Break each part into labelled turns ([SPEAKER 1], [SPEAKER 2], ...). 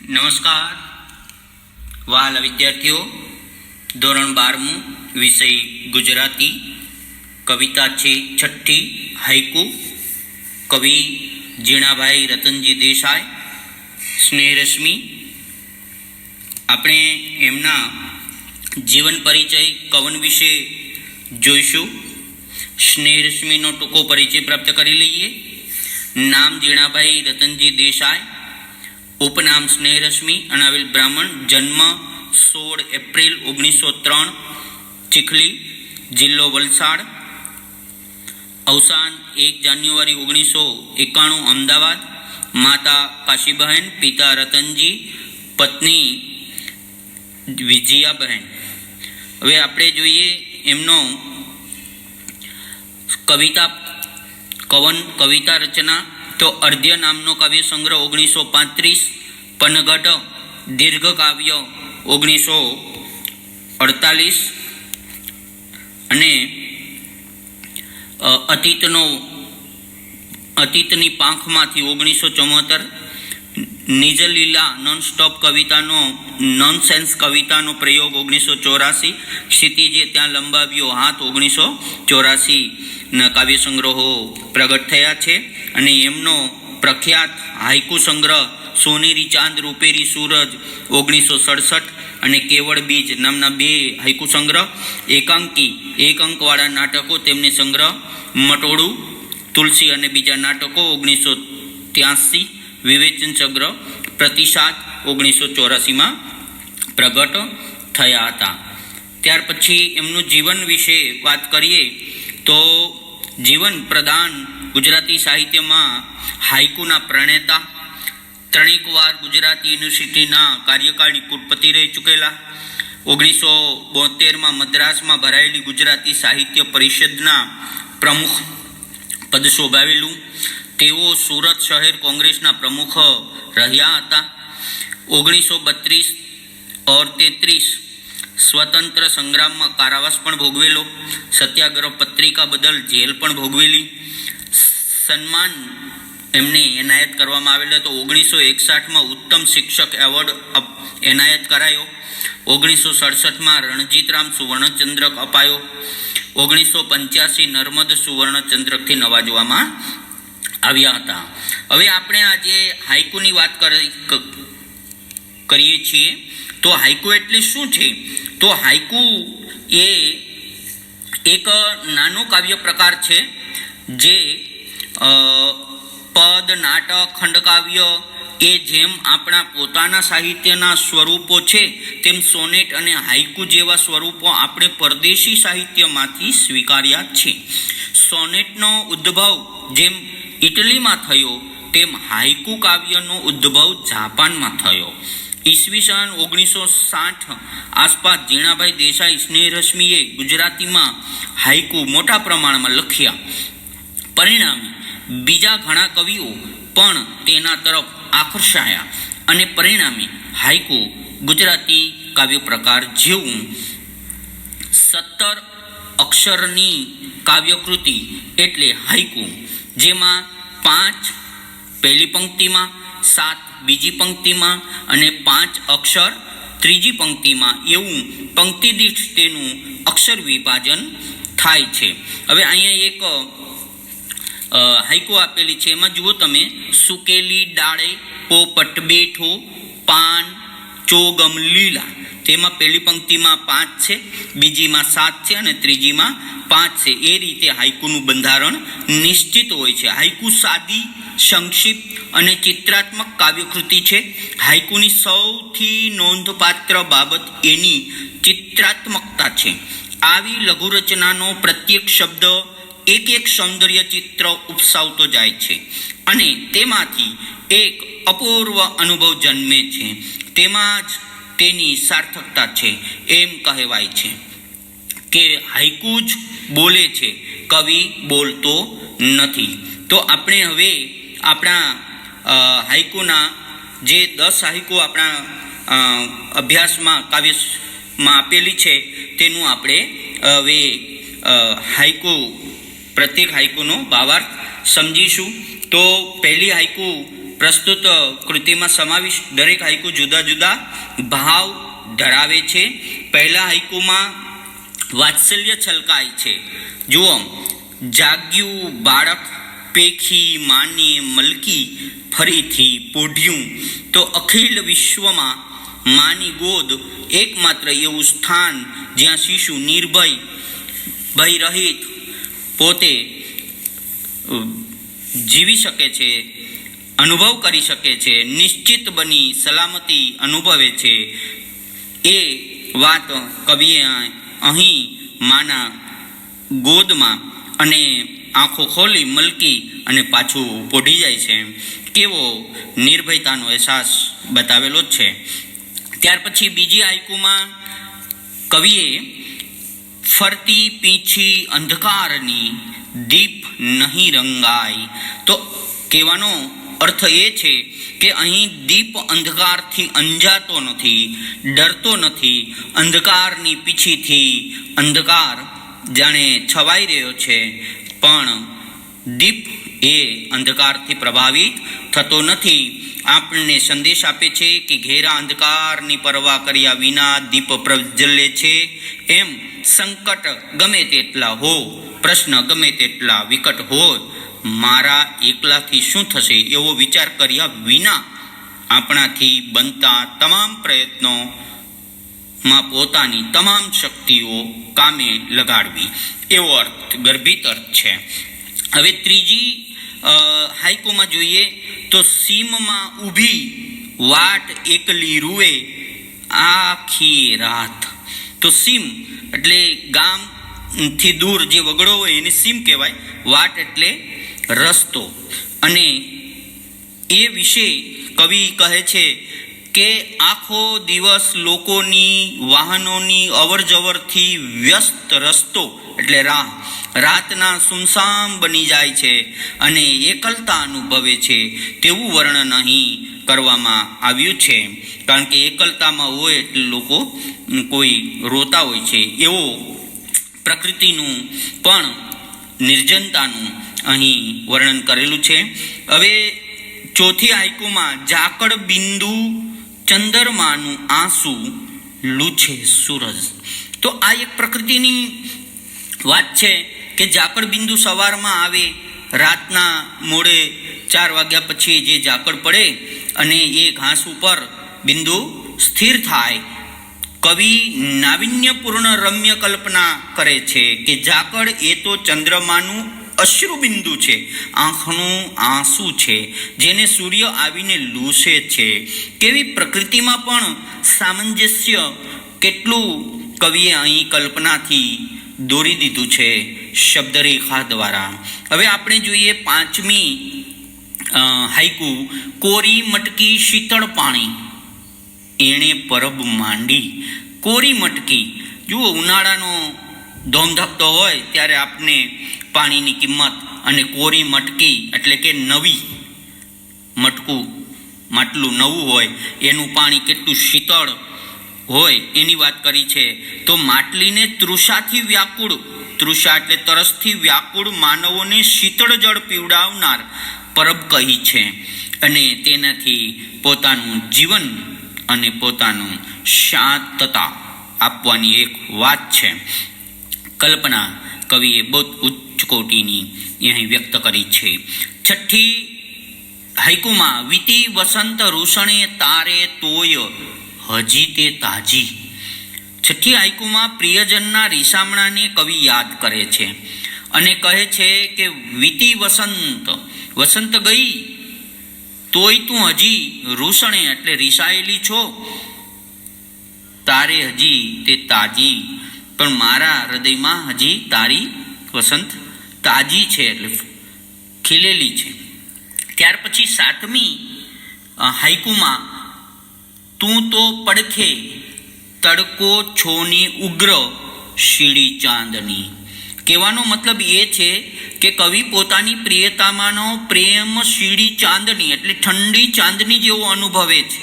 [SPEAKER 1] નમસ્કાર વહાલા વિદ્યાર્થીઓ, ધોરણ 12 વિષય ગુજરાતી, કવિતા છે છઠ્ઠી હાઈકુ, કવિ જીણાભાઈ રતનજી દેસાઈ, સ્નેહરશ્મિ. આપણે એમના જીવન પરિચય કવન વિશે જોઈશું. સ્નેહરશ્મિનો ટૂંકો પરિચય પ્રાપ્ત કરી લઈએ. નામ જીણાભાઈ રતનજી દેસાઈ, ઉપનામ સ્નેહરશ્મિ, અનાવિલ બ્રાહ્મણ, જન્મ 16 એપ્રિલ 1903, ચીખલી, જિલ્લો વલસાડ, અવસાન 1 જાન્યુઆરી 1991, અમદાવાદ. માતા કાશીબહેન, પિતા રતનજી, પત્ની વિજયાબહેન. હવે આપણે જોઈએ એમનો કવિતા રચના. તો અર્ધ્ય નામનો કાવ્ય સંગ્રહ 1935, પનઘટ દીર્ઘ કાવ્ય 1948, અને અતીતની પાંખમાંથી 1974, નિજલીલા નોનસ્ટોપ કવિતાનો નોનસેન્સ કવિતાનો પ્રયોગ 1984, ક્ષિતિજે ત્યાં લંબાવ્યો હાથ 1984 ના કાવ્ય સંગ્રહો પ્રગટ થયા છે. અને એમનો પ્રખ્યાત હાઈકુ સંગ્રહ સોનેરી ચાંદ રૂપેરી સૂરજ 1967 અને કેવળ બીજ નામના 2 હાઈકુ સંગ્રહ, એકાંકી 1 અંકવાળા નાટકો, તેમને સંગ્રહ મટોળું, તુલસી અને બીજા નાટકો 1983, વિવેચન સંગ્રહ પ્રતિસાદ 1984માં પ્રગટ થયા હતા. ત્યાર પછી એમનું જીવન વિશે વાત કરીએ તો જીવન પ્રધાન ગુજરાતી સાહિત્યમાં હાઈકુના પ્રણેતા, 3 વાર ગુજરાતી યુનિવર્સિટીના કાર્યકારી કુલપતિ રહી ચૂકેલા, 1972માં મદ્રાસમાં ભરાયેલી ગુજરાતી સાહિત્ય પરિષદના પ્રમુખ પદ શોભાવેલું. તેઓ સુરત શહેર કોંગ્રેસના પ્રમુખ રહ્યા હતા. 1932 और 33 સ્વતંત્ર સંગ્રામમાં કારાવાસ પણ ભોગવેલો, સત્યાગ્રહ પત્રિકા બદલ જેલ પણ ભોગવેલી. સન્માન એમને એનાયત કરવામાં આવેલો તો 1961માં ઉત્તમ શિક્ષક એવોર્ડ એનાયત કરાયો. 1967માં રણજીતરામ સુવર્ણચંદ્રક અપાયો. 1985 નર્મદ સુવર્ણચંદ્રકથી નવાજવામાં આવ્યા હતા. હવે આપણે આજે હાઈકુની વાત કરીએ છીએ. તો હાઈકુ એટલે શું છે? તો હાઈકુ એ એક નાનો કાવ્ય પ્રકાર છે જે પદ, નાટક, ખંડકાવ્ય એ જેમ આપણા પોતાના સાહિત્યના સ્વરૂપો છે તેમ સોનેટ અને હાઈકુ જેવા સ્વરૂપો આપણે પરદેશી સાહિત્યમાંથી સ્વીકાર્યા છે. સોનેટનો ઉદ્ભવ જેમ ઇટલીમાં થયો તેમ હાઈકુ કાવ્યનો ઉદ્ભવ જાપાનમાં થયો. ઈસવીસન 1960 આસપાસ જીણાભાઈ દેસાઈ સ્નેહરશ્મિએ ગુજરાતીમાં હાઈકુ મોટા પ્રમાણમાં લખ્યા. પરિણામે બીજા ઘણા કવિઓ પણ તેના તરફ આકર્ષાયા અને પરિણામે હાઈકુ ગુજરાતી કાવ્ય પ્રકાર જેવું 17 અક્ષરની કાવ્યકૃતિ એટલે હાઈકુ, જેમાં 5 પહેલી પંક્તિમાં, 7 બીજી પંક્તિમાં અને 5 અક્ષર ત્રીજી પંક્તિમાં એવું પંક્તિ દીઠ તેનું અક્ષર વિભાજન થાય છે. હવે અહીંયા એક હાઈકુ આપેલી છે, એમાં જુઓ તમે, સુકેલી ડાળે પોપટ બેઠો, પાન ચોગમ લીલા. તેમાં પહેલી પંક્તિમાં 5 છે, બીજીમાં 7 છે અને ત્રીજીમાં 5 છે. એ રીતે હાઈકુનું બંધારણ નિશ્ચિત હોય છે. હાઈકુ સાદી, સંક્ષિપ્ત અને ચિત્રાત્મક કાવ્યકૃતિ છે. હાઈકુની સૌથી નોંધપાત્ર બાબત એની ચિત્રાત્મકતા છે. આવી લઘુરચનાનો પ્રત્યેક શબ્દ એક સૌંદર્ય ચિત્ર ઉપસાવતો જાય છે અને તેમાંથી એક અપૂર્વ અનુભવ જન્મે છે. તેમાં જ તેની સાર્થકતા છે. એમ કહેવાય છે કે હાઈકુ જ બોલે છે, કવિ બોલતો નથી. તો આપણે હવે આપણા હાઈકુના જે 10 હાઈકુ આપણા અભ્યાસમાં કાવ્યમાં આપેલી છે તેનું આપણે હવે પ્રત્યેક હાઈકુનો ભાવાર્થ સમજીશું. તો પહેલી હાઈકુ પ્રસ્તુત કૃતિમાં સમાવિષ્ટ દરેક હાઈકુ જુદા જુદા ભાવ ધરાવે છે. પહેલા હાઈકુમાં વાત્સલ્ય છલકાય છે. જુઓ, જાગ્યું બાળક પેખી માને મલકી ફરીથી પોઢ્યું, તો અખિલ વિશ્વમાં માની ગોદ એકમાત્ર એવું સ્થાન જ્યાં શિશુ નિર્ભય ભય રહિત પોતે જીવી શકે છે, અનુભવ કરી શકે છે, નિશ્ચિત બની સલામતી અનુભવે છે. એ વાત કવિએ અહીં માના ગોદમાં અને આંખો ખોલી મલકી અને પાછું પોઢી જાય છે, કેવો નિર્ભયતાનો અહેસાસ બતાવેલો જ છે. ત્યાર પછી બીજી હાઈકુમાં કવિએ ફરતી પીંછી અંધકારની દીપ નહીં રંગાય, તો કહેવાનો અર્થ એ છે કે અહીં દીપ અંધકારથી અંજાતો નથી, ડરતો નથી. અંધકારની પીછીથી અંધકાર જાણે છવાઈ રહ્યો છે, પણ દીપ એ અંધકારથી પ્રભાવિત થતો નથી. આપણને સંદેશ આપે છે કે ઘેરા અંધકારની પરવા કર્યા વિના દીપ પ્રજ્વલે છે. એમ સંકટ ગમે તેટલા હો, પ્રશ્ન ગમે તેટલા વિકટ હોય, મારા એકલાથી શું થશે એવો વિચાર કર્યા વિના આપણાથી બનતા તમામ પ્રયત્નોમાં પોતાની તમામ શક્તિઓ કામે લગાડવી, એવો અર્થ, ગર્ભિત અર્થ છે. હવે ત્રીજી હાઈકુમાં જોઈએ તો સીમમાં ઊભી વાટ એકલી રૂએ આખી રાત. તો સીમ એટલે ગામથી દૂર જે વગડો હોય એને સીમ કહેવાય. વાટ એટલે રસ્તો. અને એ વિશે કવિ કહે છે કે આખો દિવસ લોકોની વાહનોની અવરજવરથી વ્યસ્ત રસ્તો એટલે રાહ રાતના સુમસામ બની જાય છે અને એકલતા અનુભવે છે, તેવું વર્ણન અહીં કરવામાં આવ્યું છે. કારણ કે એકલતામાં હોય એટલે લોકો કોઈ રોતા હોય છે, એવો પ્રકૃતિનું પણ નિર્જનતાનું અહીં વર્ણન કરેલું છે. હવે ચોથી હાઈકુમાં ઝાકળ બિંદુ ચંદ્રમાનું આંસુ લૂછે સૂરજ. તો આ એક પ્રકૃતિની વાત છે કે ઝાકળ બિંદુ સવારમાં આવે, રાતના મોડે 4 વાગ્યા પછી જે ઝાકળ પડે અને એ ઘાસ ઉપર બિંદુ સ્થિર થાય. કવિ નાવિન્યપૂર્ણ રમ્ય કલ્પના કરે છે કે ઝાકળ એ તો ચંદ્રમાનું અશ્રુબિંદુ છે, આંખનું આંસુ છે, જેને સૂર્ય આવીને લૂછે છે. કેવી પ્રકૃતિમાં પણ સામંજસ્ય કેટલું કવિએ અહીં કલ્પનાથી દોરી દીધું છે શબ્દરેખા દ્વારા. હવે આપણે જોઈએ પાંચમી હાઈકુ, કોરી મટકી શીતળ પાણી એણે પરબ માંડી. કોરી મટકી, જુઓ ઉનાળાનો ધોમધકતો હોય ત્યારે આપને પાણીની કિંમત, અને કોરી મટકી એટલે કે નવી મટકું, માટલું નવું હોય એનું પાણી કેટલું શીતળ હોય એની વાત કરી છે. તો માટલીને તૃષાથી વ્યાકુળ, તૃષા એટલે તરસથી વ્યાકુળ માનવોને શીતળ જળ પીવડાવનાર પરબ કહી છે, અને તેનાથી પોતાનું જીવન અને પોતાનું શાંતતા આપવાની એક વાત છે. કલ્પના કવિએ બહુ ઉચ્ચ કોટીની અહીં વ્યક્ત કરી છે. છઠ્ઠી હાઈકુમાં વીતી વસંત રૂષણે તારે તોય હજી તે તાજી. છઠ્ઠી હાઈકુમાં પ્રિયજનના રીસામણાને કવિ યાદ કરે છે અને કહે છે કે વીતી વસંત, વસંત ગઈ તોય તું હજી રૂષણે એટલે રીસાયેલી છો, તારે હજી તે તાજી, પણ મારા હૃદયમાં હજી તારી વસંત તાજી છે એટલે ખીલેલી છે. ત્યાર પછી સાતમી હાઈકુમાં તું તો પડખે તડકો છોની ઉગ્ર શીળી ચાંદની. કહેવાનો મતલબ એ છે કે કવિ પોતાની પ્રિયતમાનો પ્રેમ શીળી ચાંદની એટલે ઠંડી ચાંદની જેવો અનુભવે છે.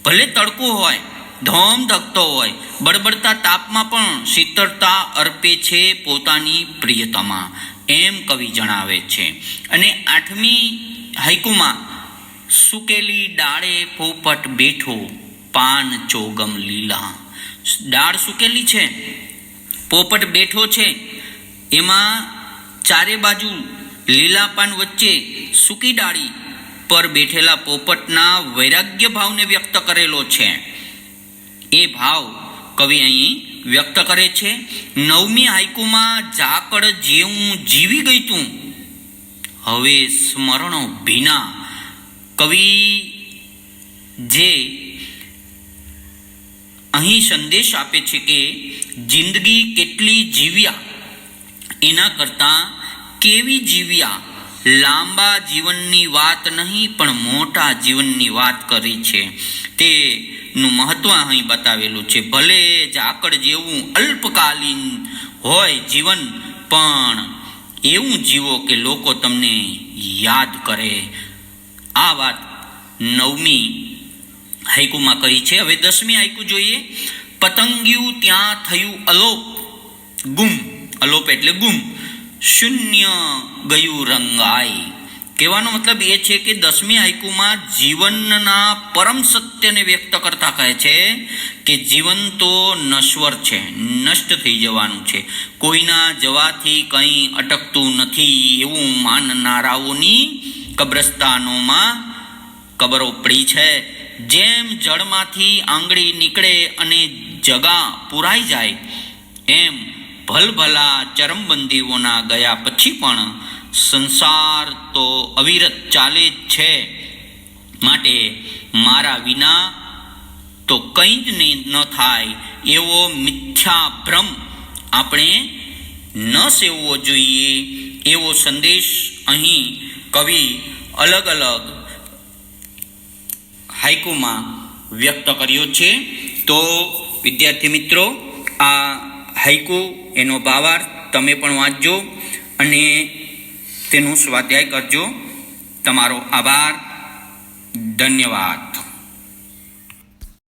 [SPEAKER 1] ભલે તડકો હોય, ધોમ ધકતો હોય, બળબડતા તાપમાં પણ શીતળતા અર્પે છે પોતાની પ્રિયતમા, એમ કવિ જણાવે છે. અને આઠમી હાઈકુમાં સુકેલી ડાળે પોપટ બેઠો, પાન ચોગમ લીલા. ડાળ સુકેલી છે, પોપટ બેઠો છે, એમાં ચારે બાજુ લીલા પાન વચ્ચે સૂકી ડાળી પર બેઠેલા પોપટના વૈરાગ્ય ભાવને વ્યક્ત કરેલો છે. એ ભાવ કવિ અહીં વ્યક્ત કરે છે. 9મી હાઈકુમાં ઝાકળ જેવું જીવી ગઈ તું, હવે સ્મરણો ભીના. કવિ જે અહીં સંદેશ આપે છે કે જિંદગી કેટલી જીવ્યા એના કરતાં કેવી જીવ્યા, લાંબા જીવનની વાત નહીં પણ મોટા જીવનની વાત કરી છે. તેનું મહત્વ અહીં બતાવેલું છે. ભલે ઝાકળ જેવું અલ્પકાલીન હોય જીવન, પણ એવું જીવો કે લોકો તમને યાદ કરે. આ વાત 9મી હાઈકુમાં કહી છે. હવે 10મી હાઈકુ જોઈએ. પતંગિયું ત્યાં થયું અલોપ, ગુમ. અલોપ એટલે ગુમ. શૂન્ય ગયું રંગાઈ. કહેવાનો મતલબ એ છે કે 10મી હાઈકુમાં જીવનના પરમ સત્યને વ્યક્ત કરતા કહે છે કે જીવન તો નશ્વર છે, નષ્ટ થઈ જવાનું છે. કોઈના જવાથી કંઈ અટકતું નથી એવું માનનારાઓની કબ્રસ્તાનોમાં કબરો પડી છે. જેમ જળમાંથી આંગળી નીકળે અને જગા પુરાઈ જાય, એમ ભલભલા ચરમબંધીઓના ગયા પછી પણ સંસાર તો અવિરત ચાલે જ છે. માટે મારા વિના તો કંઈ જ ન થાય એવો મિથ્યા ભ્રમ આપણે ન સેવવો જોઈએ. એવો સંદેશ અહીં કવિ અલગ અલગ હાઈકુમાં વ્યક્ત કર્યો છે. તો વિદ્યાર્થી મિત્રો, આ હાઈકુ એનો ભાવાર્થ તમે પણ વાંચજો અને તેનું સ્વાધ્યાય કરજો. તમારો આભાર. ધન્યવાદ.